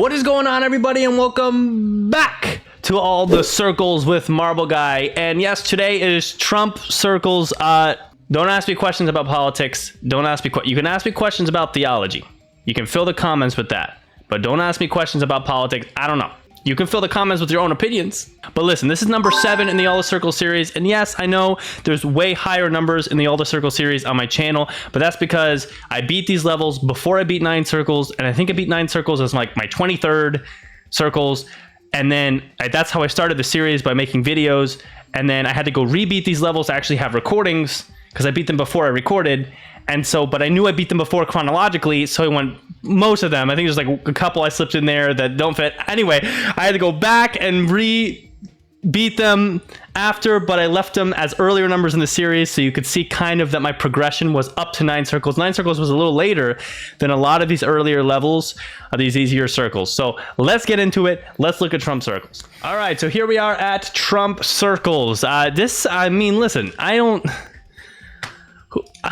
What is going on, everybody, and welcome back to All the Circles with Marbleguy. And yes, today is Trump circles. Don't ask me questions about politics. Don't ask me. You can ask me questions about theology. You can fill the comments with that. But don't ask me questions about politics. I don't know. You can fill the comments with your own opinions. But listen, this is number 7 in the All the Circles series. And yes, I know there's way higher numbers in the All the Circles series on my channel, but that's because I beat these levels before I beat 9 circles. And I think I beat 9 circles as like my 23rd circles. And then that's how I started the series, by making videos. And then I had to go rebeat these levels to actually have recordings because I beat them before I recorded. And so, but I knew I beat them before chronologically, so I went most of them. I think there's like a couple I slipped in there that don't fit. Anyway, I had to go back and beat them after, but I left them as earlier numbers in the series, so you could see kind of that my progression was up to 9 circles. 9 circles was a little later than a lot of these earlier levels of these easier circles. So let's get into it. Let's look at Trump circles. All right, so here we are at Trump circles. Listen,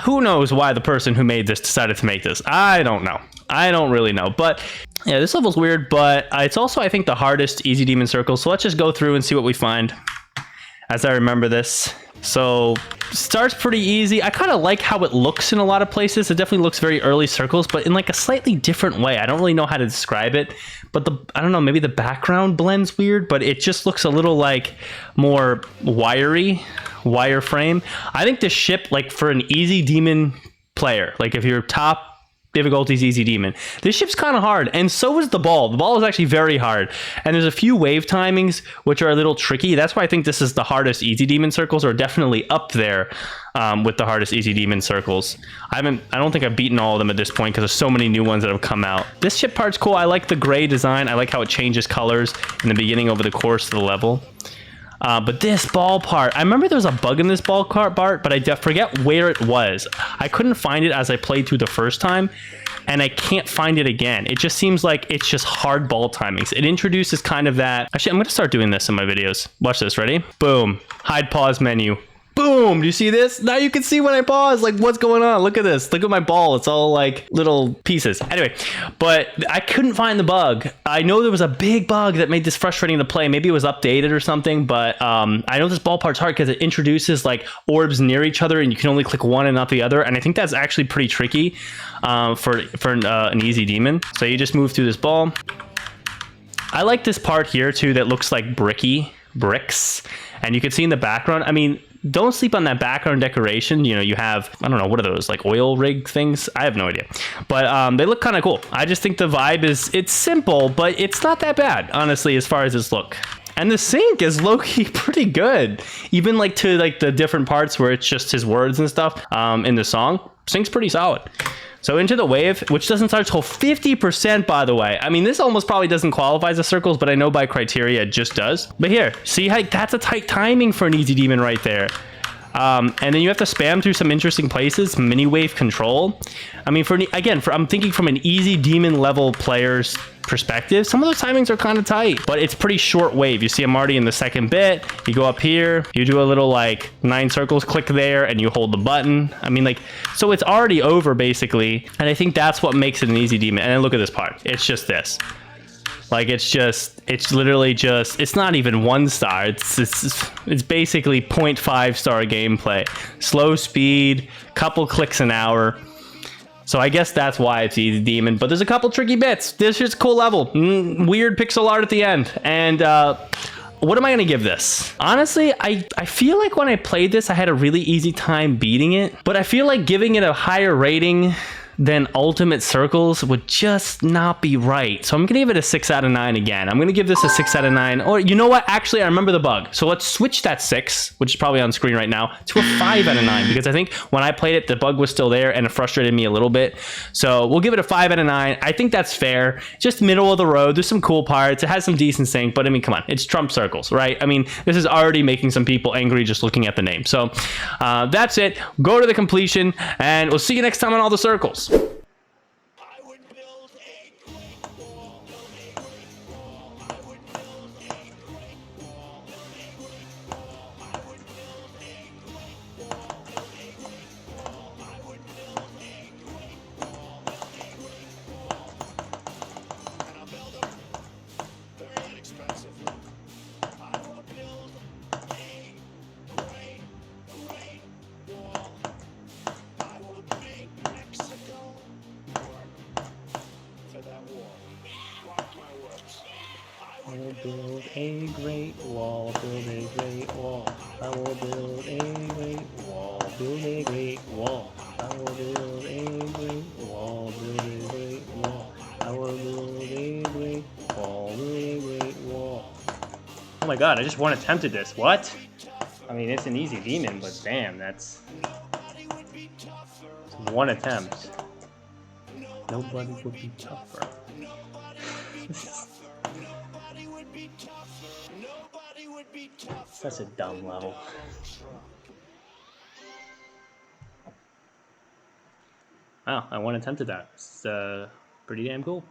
who knows why the person who made this decided to make this? I don't know. I don't really know. But yeah, this level's weird, but it's also, I think, the hardest easy demon circle. So let's just go through and see what we find as I remember this. So starts pretty easy. I kind of like how it looks in a lot of places. It definitely looks very early circles, but in like a slightly different way. I don't really know how to describe it, but I don't know, maybe the background blends weird, but it just looks a little like more wireframe. I think this ship, like for an easy demon player, like if you're top difficulties easy demon, this ship's kind of hard, and so is the ball. The ball is actually very hard, and there's a few wave timings which are a little tricky. That's why I think this is the hardest easy demon circles, or definitely up there with the hardest easy demon circles. I don't think I've beaten all of them at this point because there's so many new ones that have come out. This ship part's cool. I like the gray design. I like how it changes colors in the beginning over the course of the level. But this ball part, I remember there was a bug in this ball part, but I forget where it was. I couldn't find it as I played through the first time, and I can't find it again. It just seems like it's just hard ball timings. It introduces kind of that. Actually, I'm going to start doing this in my videos. Watch this. Ready? Boom. Hide pause menu. Boom! Do you see this? Now you can see when I pause, like, what's going on. Look at this. Look at my ball. It's all like little pieces. Anyway, but I couldn't find the bug. I know there was a big bug that made this frustrating to play. Maybe it was updated or something, but I know this ball part's hard because it introduces like orbs near each other and you can only click one and not the other. And I think that's actually pretty tricky for an easy demon. So you just move through this ball. I like this part here too that looks like bricks. And you can see in the background, I mean, don't sleep on that background decoration. You know, you have, I don't know, what are those, like oil rig things? I have no idea. But they look kind of cool. I just think the vibe it's simple, but it's not that bad, honestly, as far as this look. And the sync is low-key pretty good. Even like to like the different parts where it's just his words and stuff in the song. Sync's pretty solid. So into the wave, which doesn't start till 50%, by the way. I mean, this almost probably doesn't qualify as a circles, but I know by criteria it just does. But here, see how that's a tight timing for an easy demon right there. And then you have to spam through some interesting places. Mini wave control. I mean, I'm thinking from an easy demon level player's perspective, some of those timings are kind of tight, but it's pretty short wave. You see I'm already in the second bit. You go up here, you do a little like 9 circles, click there, and you hold the button. I mean, like, so it's already over basically. And I think that's what makes it an easy demon. And then look at this part. It's just this. Like, it's literally just, it's not even 1 star. It's basically 0.5 star gameplay. Slow speed, couple clicks an hour. So I guess that's why it's easy demon, but there's a couple tricky bits. This is a cool level. Weird pixel art at the end. And what am I gonna give this? Honestly, I feel like when I played this, I had a really easy time beating it, but I feel like giving it a higher rating then Ultimate Circles would just not be right. So I'm gonna give it a 6 out of 9 again. I'm gonna give this a 6 out of 9. Or you know what? Actually, I remember the bug. So let's switch that 6, which is probably on screen right now, to a 5 out of 9. Because I think when I played it, the bug was still there and it frustrated me a little bit. So we'll give it a 5 out of 9. I think that's fair. Just middle of the road. There's some cool parts. It has some decent sync, but I mean, come on. It's Trump Circles, right? I mean, this is already making some people angry just looking at the name. So that's it. Go to the completion and we'll see you next time on All the Circles. wall, build a great wall. I will build a great wall, build a great wall. I will build a great wall, build a great wall. I will build a great wall, build a great wall. Oh my god, I just one attempted this. What? I mean, it's an easy demon, but damn, that's one attempt. Nobody would be tougher. Such a dumb level. Wow, I one attempted that. It's pretty damn cool.